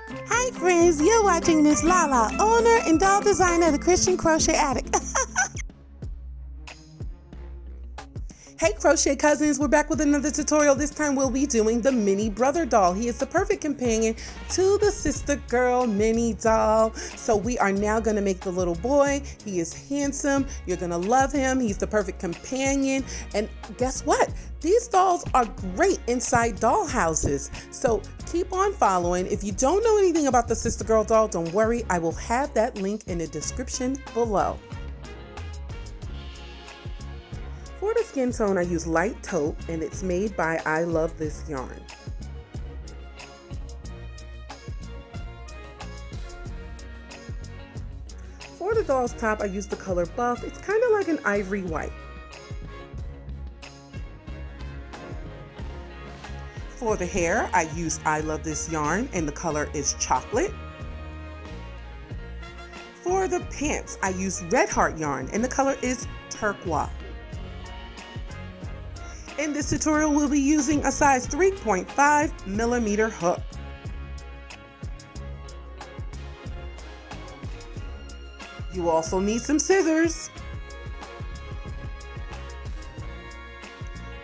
Hi friends, you're watching Miss Lala, owner and doll designer of the Christian Crochet Attic. Hey crochet cousins, we're back with another tutorial. This time we'll be doing the mini brother doll. He is the perfect companion to the sister girl mini doll. So we are now gonna make the little boy. He is handsome, you're gonna love him. He's the perfect companion. And guess what? These dolls are great inside doll houses. So keep on following. If you don't know anything about the sister girl doll, don't worry. I will have that link in the description below. For the skin tone, I use light taupe, and it's made by I Love This Yarn. For the doll's top, I use the color Buff. It's kind of like an ivory white. For the hair, I use I Love This Yarn, and the color is Chocolate. For the pants, I use Redheart yarn, and the color is Turqua. In this tutorial, we'll be using a size 3.5 millimeter hook. You also need some scissors,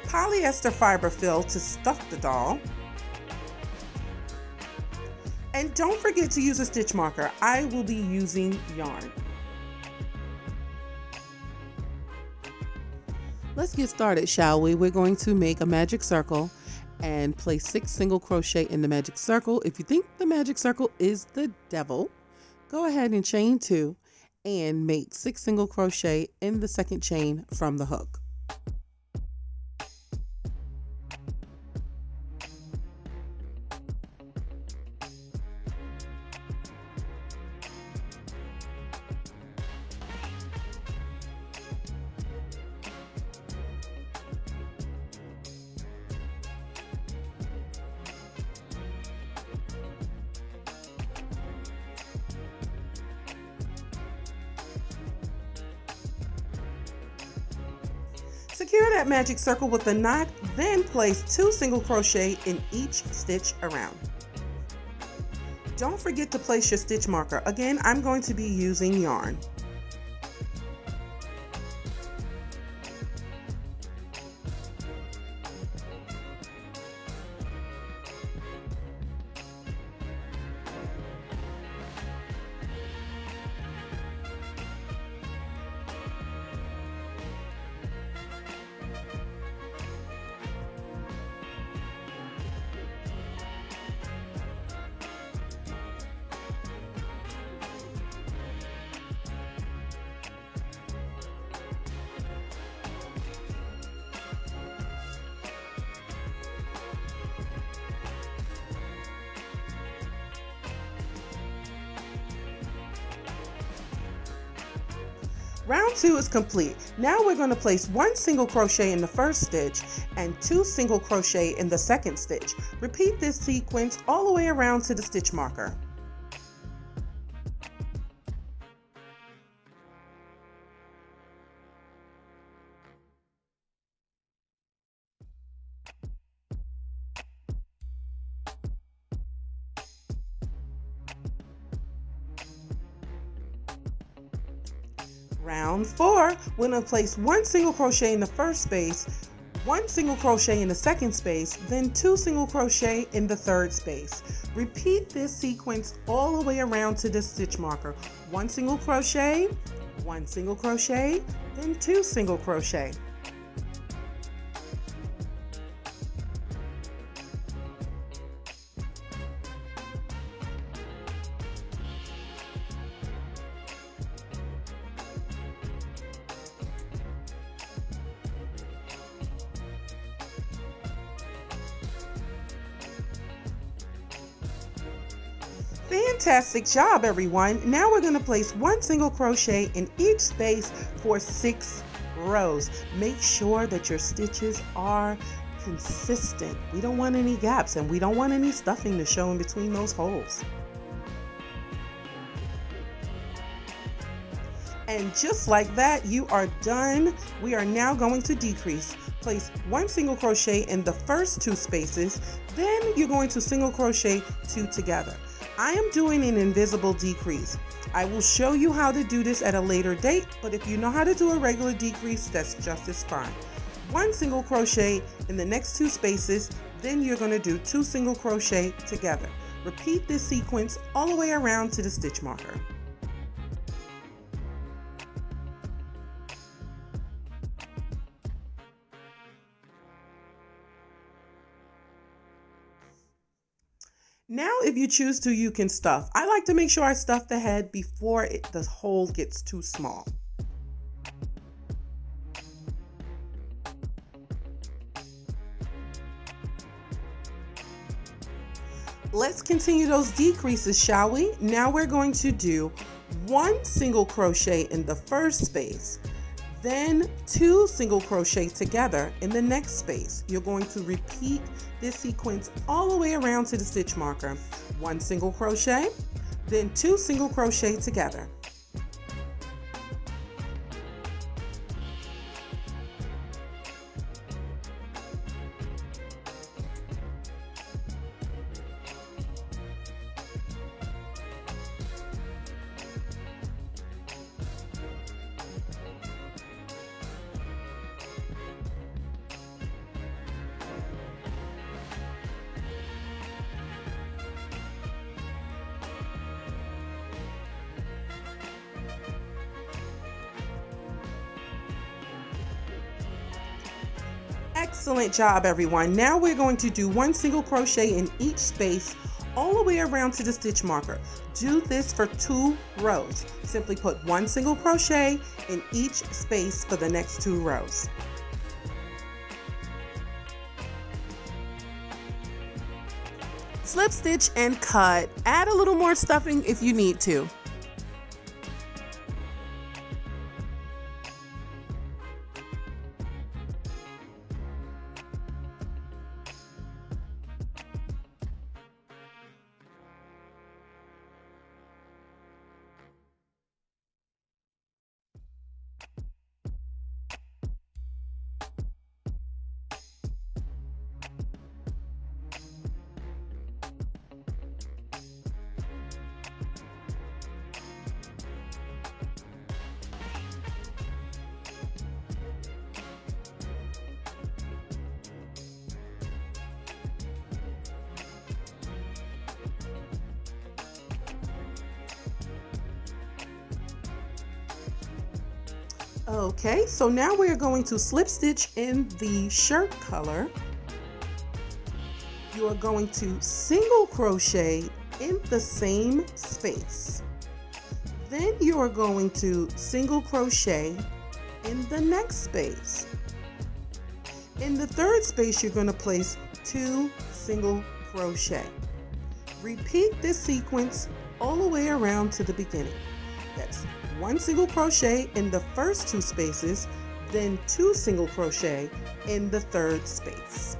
polyester fiber fill to stuff the doll, and don't forget to use a stitch marker. I will be using yarn. Let's get started, shall we? We're going to make a magic circle and place 6 single crochet in the magic circle. If you think the magic circle is the devil, go ahead and chain 2 and make 6 single crochet in the second chain from the hook. Secure that magic circle with a knot, then place 2 single crochet in each stitch around. Don't forget to place your stitch marker. Again, I'm going to be using yarn. Round 2 is complete. Now we're going to place 1 single crochet in the first stitch and 2 single crochet in the second stitch. Repeat this sequence all the way around to the stitch marker. Round 4, we're going to place 1 single crochet in the first space, 1 single crochet in the second space, then 2 single crochet in the third space. Repeat this sequence all the way around to the stitch marker. 1 single crochet, 1 single crochet, then 2 single crochet. Fantastic job, everyone. Now we're going to place 1 single crochet in each space for 6 rows. Make sure that your stitches are consistent. We don't want any gaps, and we don't want any stuffing to show in between those holes. And just like that, you are done. We are now going to decrease. Place 1 single crochet in the first 2 spaces, then you're going to single crochet 2 together. I am doing an invisible decrease. I will show you how to do this at a later date, but if you know how to do a regular decrease, that's just as fine. One single crochet in the next two spaces, then you're going to do two single crochet together. Repeat this sequence all the way around to the stitch marker. Now, if you choose to, you can stuff. I like to make sure I stuff the head before the hole gets too small. Let's continue those decreases, shall we? Now we're going to do one single crochet in the first space, then two single crochet together in the next space. You're going to repeat this sequence all the way around to the stitch marker. One single crochet, then two single crochet together. Excellent job, everyone. Now we're going to do one single crochet in each space all the way around to the stitch marker. Do this for 2 rows. Simply put one single crochet in each space for the next 2 rows. Slip stitch and cut. Add a little more stuffing if you need to. Okay, so now we're going to slip stitch in the shirt color. You are going to single crochet in the same space. Then you are going to single crochet in the next space. In the third space, you're going to place 2 single crochet. Repeat this sequence all the way around to the beginning. That's one single crochet in the first 2 spaces, then 2 single crochet in the third space.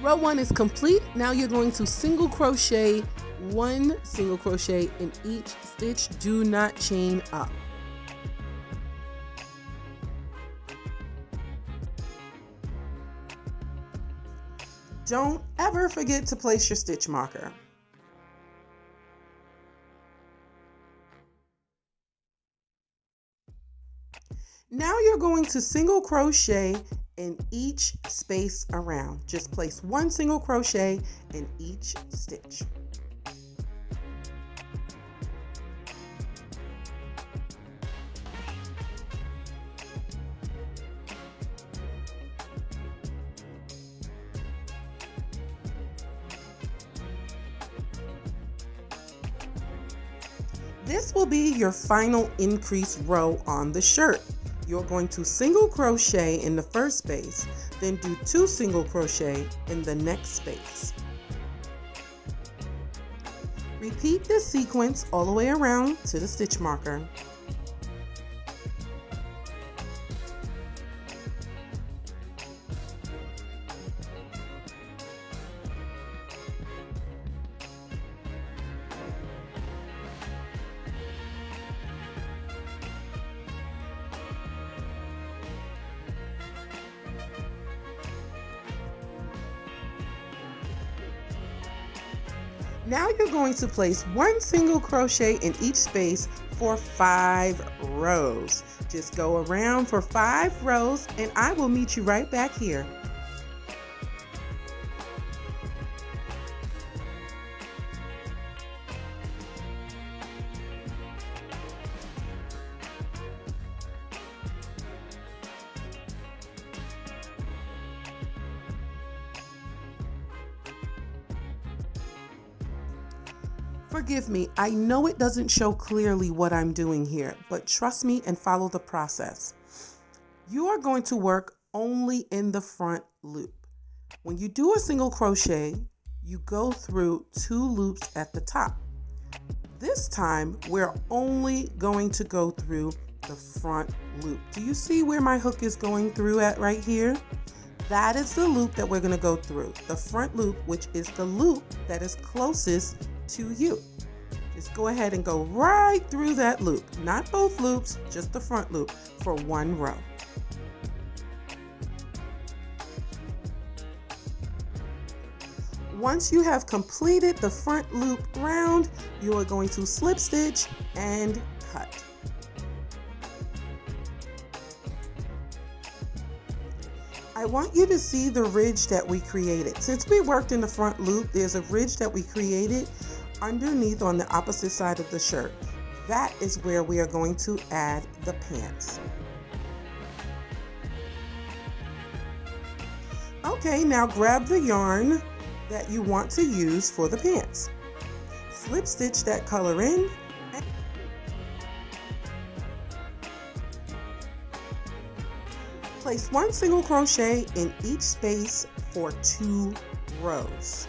Row 1 is complete. Now you're going to single crochet 1 single crochet in each stitch. Do not chain up. Don't ever forget to place your stitch marker. Now you're going to single crochet in each space around. Just place 1 single crochet in each stitch. This will be your final increase row on the shirt. You're going to single crochet in the first space, then do 2 single crochet in the next space. Repeat this sequence all the way around to the stitch marker. Now you're going to place one single crochet in each space for 5 rows. Just go around for 5 rows and I will meet you right back here. Forgive me, I know it doesn't show clearly what I'm doing here, but trust me and follow the process. You are going to work only in the front loop. When you do a single crochet, you go through 2 loops at the top. This time, we're only going to go through the front loop. Do you see where my hook is going through at right here? That is the loop that we're going to go through. The front loop, which is the loop that is closest to you. Just go ahead and go right through that loop. Not both loops, just the front loop for 1 row. Once you have completed the front loop round, you are going to slip stitch and cut. I want you to see the ridge that we created. Since we worked in the front loop, there's a ridge that we created underneath on the opposite side of the shirt. That is where we are going to add the pants. Okay, now grab the yarn that you want to use for the pants. Slip stitch that color in. Place 1 single crochet in each space for 2 rows.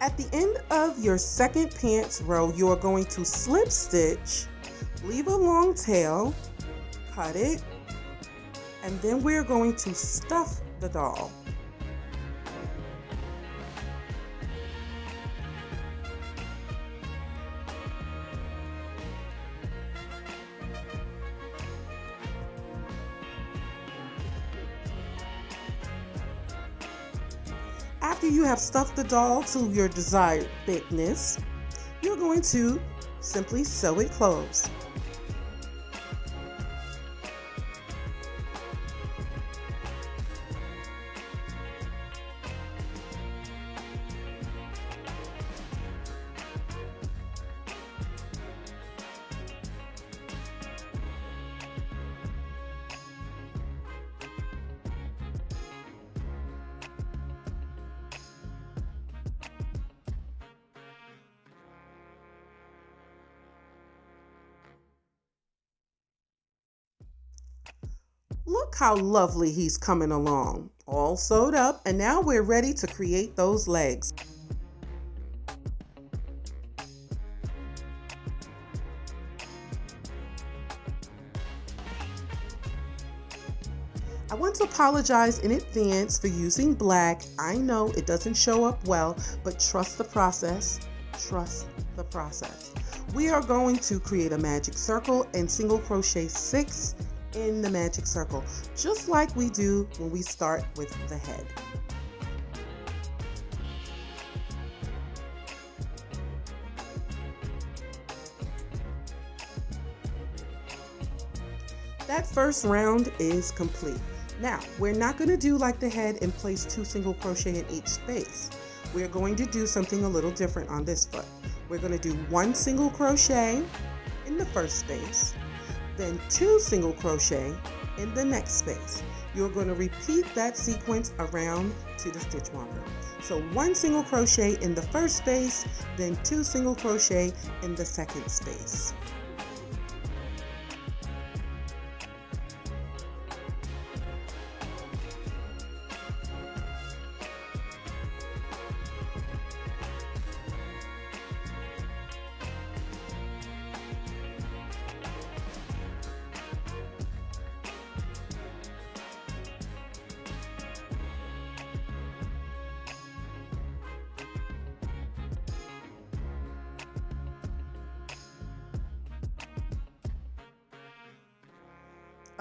At the end of your second pants row, you are going to slip stitch, leave a long tail, cut it, and then we're going to stuff the doll. After you have stuffed the doll to your desired thickness, you're going to simply sew it closed. Look how lovely he's coming along, all sewed up, and now we're ready to create those legs. I want to apologize in advance for using black. I know it doesn't show up well, but trust the process. Trust the process. We are going to create a magic circle and single crochet 6 in the magic circle, just like we do when we start with the head. That first round is complete. Now, we're not going to do like the head and place 2 single crochet in each space. We're going to do something a little different on this foot. We're going to do 1 single crochet in the first space, then 2 single crochet in the next space. You're going to repeat that sequence around to the stitch marker. So 1 single crochet in the first space, then 2 single crochet in the second space.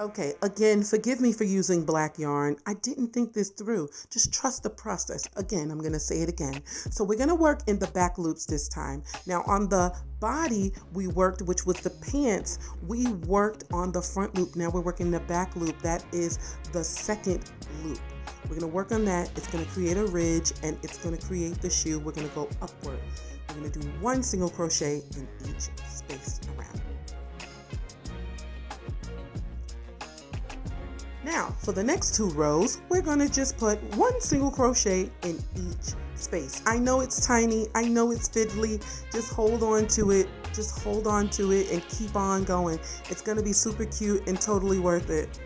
Okay, again, forgive me for using black yarn. I didn't think this through. Just trust the process. Again, I'm going to say it again. So we're going to work in the back loops this time. Now on the body we worked, which was the pants, we worked on the front loop. Now we're working the back loop. That is the second loop. We're going to work on that. It's going to create a ridge and it's going to create the shoe. We're going to go upward. We're going to do 1 single crochet in each space around. Now, for the next 2 rows, we're going to just put 1 single crochet in each space. I know it's tiny, I know it's fiddly, just hold on to it, and keep on going. It's going to be super cute and totally worth it.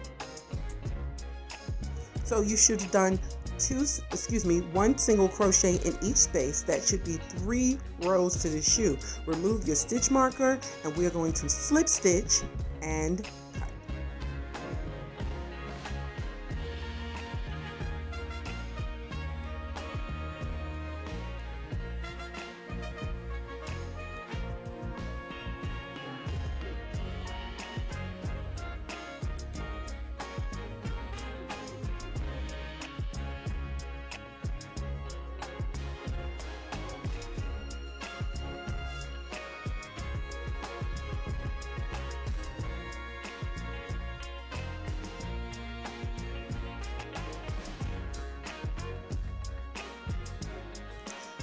So you should have done 1 single crochet in each space. That should be 3 rows to the shoe. Remove your stitch marker and we're going to slip stitch and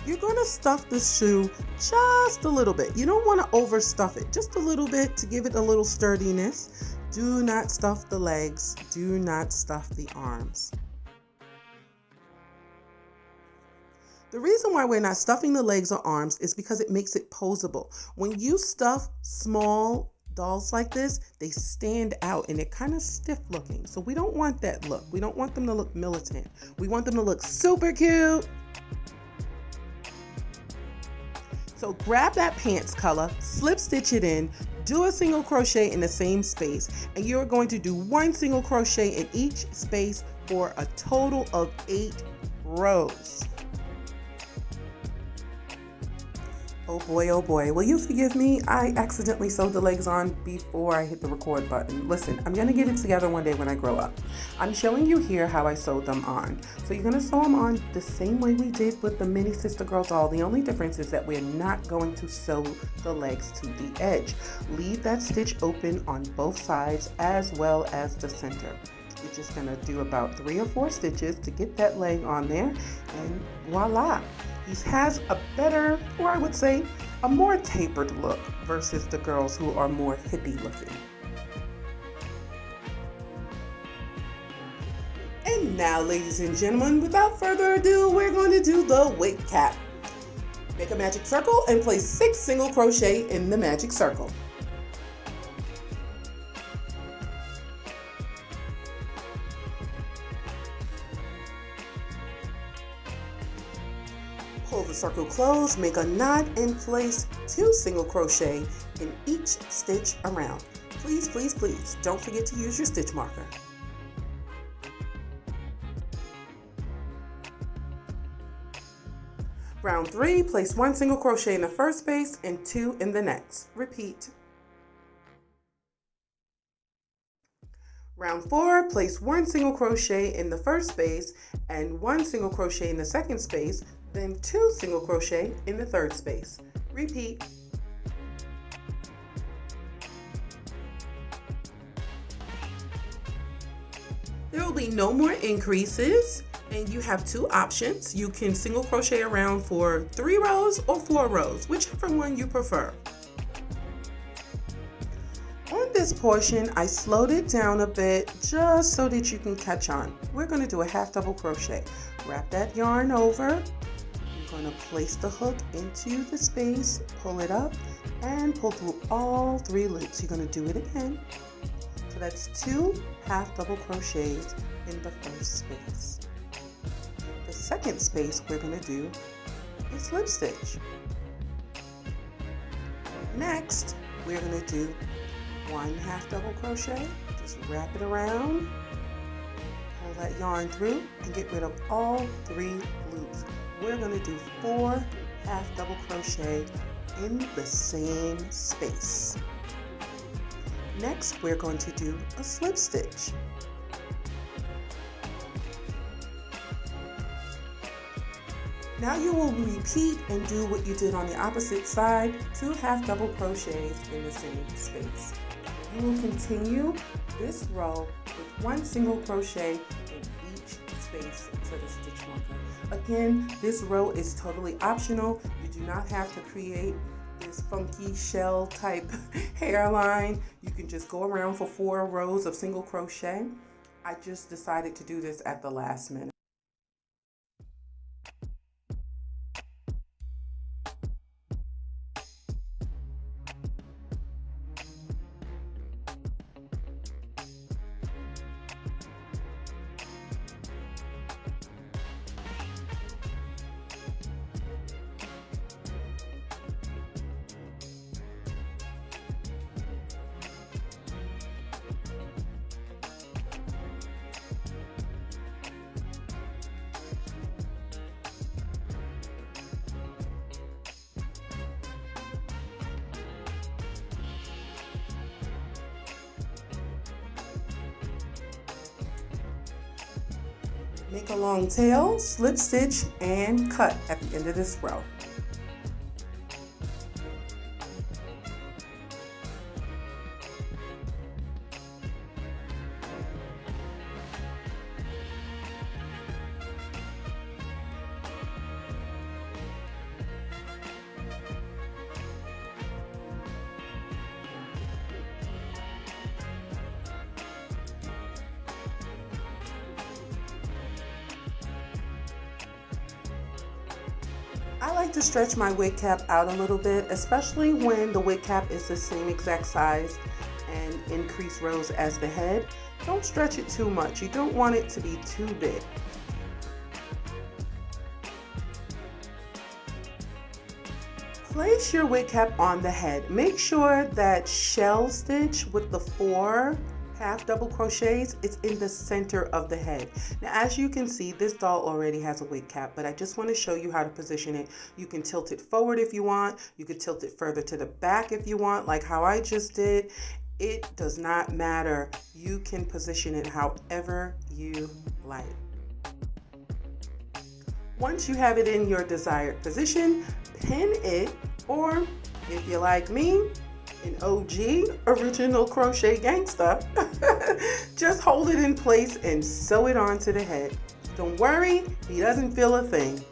you're going to stuff the shoe just a little bit. You don't want to overstuff it, just a little bit to give it a little sturdiness. Do not stuff the legs. Do not stuff the arms. The reason why we're not stuffing the legs or arms is because it makes it posable. When you stuff small dolls like this, they stand out and they're kind of stiff looking. So we don't want that look. We don't want them to look militant. We want them to look super cute. So grab that pants color, slip stitch it in, do a single crochet in the same space, and you're going to do 1 single crochet in each space for a total of 8 rows. Oh boy, will you forgive me? I accidentally sewed the legs on before I hit the record button. Listen, I'm gonna get it together one day when I grow up. I'm showing you here how I sewed them on. So you're gonna sew them on the same way we did with the mini Sista Girl doll. The only difference is that we're not going to sew the legs to the edge. Leave that stitch open on both sides as well as the center. You're just gonna do about 3 or 4 stitches to get that leg on there, and voila. He has a better, or I would say, a more tapered look versus the girls who are more hippie looking. And now, ladies and gentlemen, without further ado, we're going to do the wig cap. Make a magic circle and place 6 single crochet in the magic circle. Pull the circle closed, make a knot, and place 2 single crochet in each stitch around. Please, please, please, don't forget to use your stitch marker. Round 3, place 1 single crochet in the first space and 2 in the next. Repeat. Round 4, place 1 single crochet in the first space and 1 single crochet in the second space, then 2 single crochet in the third space. Repeat. There will be no more increases, and you have two options. You can single crochet around for 3 rows or 4 rows, whichever one you prefer. On this portion, I slowed it down a bit just so that you can catch on. We're going to do a half double crochet. Wrap that yarn over. You're going to place the hook into the space, pull it up, and pull through all 3 loops. You're going to do it again. So that's 2 half double crochets in the first space. The second space we're going to do is slip stitch. Next, we're going to do 1 half double crochet, just wrap it around, pull that yarn through, and get rid of all 3 loops. We're going to do 4 half double crochet in the same space. Next, we're going to do a slip stitch. Now you will repeat and do what you did on the opposite side, 2 half double crochets in the same space. You will continue this row with 1 single crochet in each space to the stitch marker. Again, this row is totally optional. You do not have to create this funky shell type hairline. You can just go around for 4 rows of single crochet. I just decided to do this at the last minute. Make a long tail, slip stitch, and cut at the end of this row. I like to stretch my wig cap out a little bit, especially when the wig cap is the same exact size and increase rows as the head. Don't stretch it too much. You don't want it to be too big. Place your wig cap on the head. Make sure that shell stitch with the 4 half double crochets is in the center of the head. Now, as you can see, this doll already has a wig cap, but I just want to show you how to position it. You can tilt it forward if you want. You could tilt it further to the back if you want, like how I just did. It does not matter. You can position it however you like. Once you have it in your desired position, pin it, or if you're like me, an OG original crochet gangsta, just hold it in place and sew it onto the head. Don't worry, he doesn't feel a thing.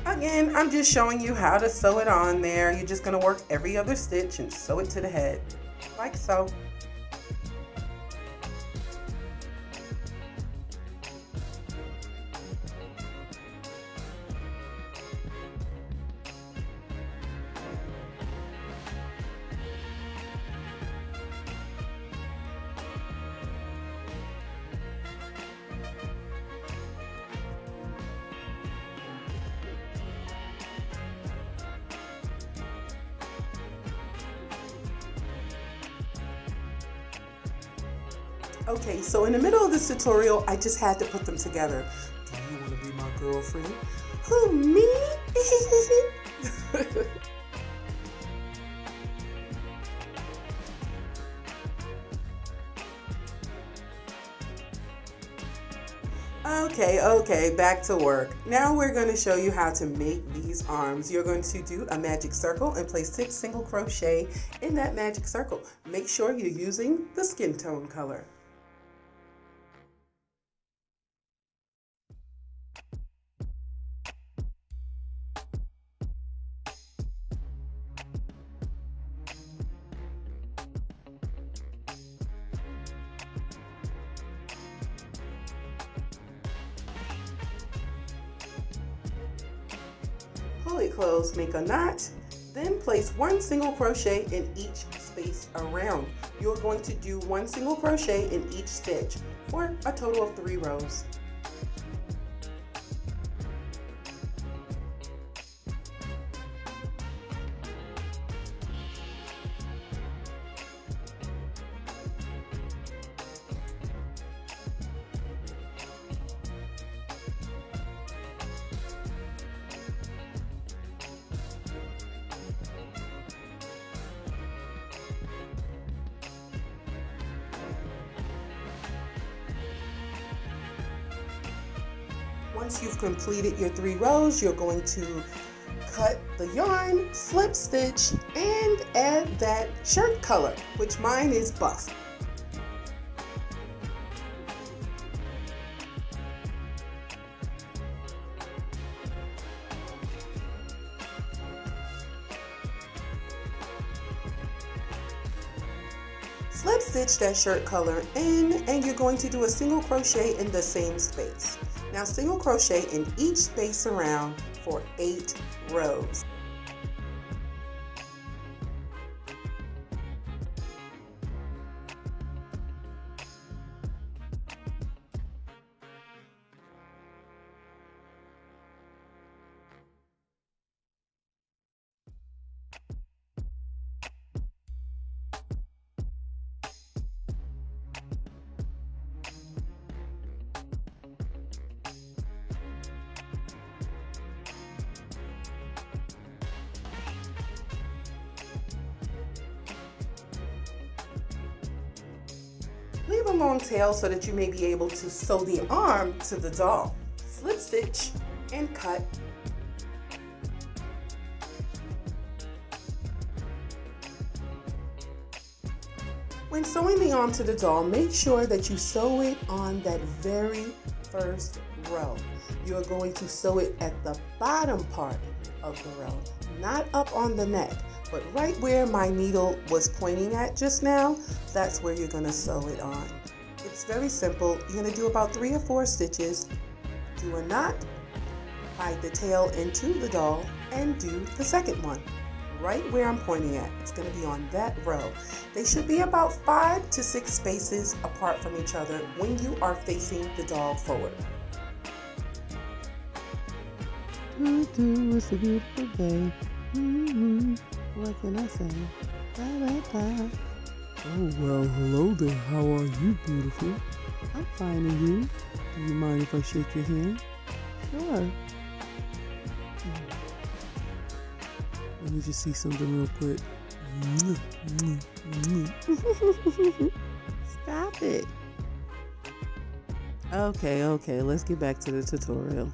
Again, I'm just showing you how to sew it on there. You're just going to work every other stitch and sew it to the head, like so. Okay, so in the middle of this tutorial, I just had to put them together. Do you want to be my girlfriend? Who, me? Okay, back to work. Now we're going to show you how to make these arms. You're going to do a magic circle and place 6 single crochet in that magic circle. Make sure you're using the skin tone color. Pull it close, make a knot, then place 1 single crochet in each space around. You're going to do 1 single crochet in each stitch for a total of 3 rows. Once you've completed your 3 rows, you're going to cut the yarn, slip stitch, and add that shirt color, which mine is buff. Slip stitch that shirt color in, and you're going to do a single crochet in the same space. Now single crochet in each space around for 8 rows. Leave a long tail so that you may be able to sew the arm to the doll. Slip stitch and cut. When sewing the arm to the doll, make sure that you sew it on that very first row. You're going to sew it at the bottom part of the row, not up on the neck, but right where my needle was pointing at just now, that's where you're going to sew it on. It's very simple. You're going to do about 3 or 4 stitches, do a knot, hide the tail into the doll, and do the second one right where I'm pointing at. It's going to be on that row. They should be about 5 to 6 spaces apart from each other when you are facing the doll forward. It's a beautiful day. What can I say? Bye, bye, bye. Oh, well, hello there. How are you, beautiful? I'm fine, and you? Do you mind if I shake your hand? Sure. Let me just see something real quick. Stop it. Okay, let's get back to the tutorial.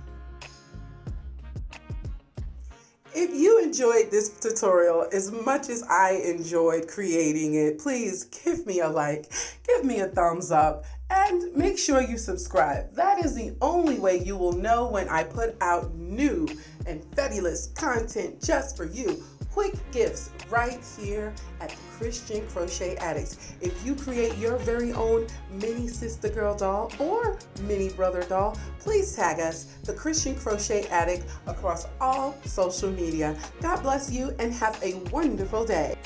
If you enjoyed this tutorial as much as I enjoyed creating it, please give me a like, give me a thumbs up, and make sure you subscribe. That is the only way you will know when I put out new and fabulous content just for you. Quick gifts right here at the Christian Crochet Addicts. If you create your very own mini sister girl doll or mini brother doll, please tag us, the Christian Crochet Addict, across all social media. God bless you and have a wonderful day.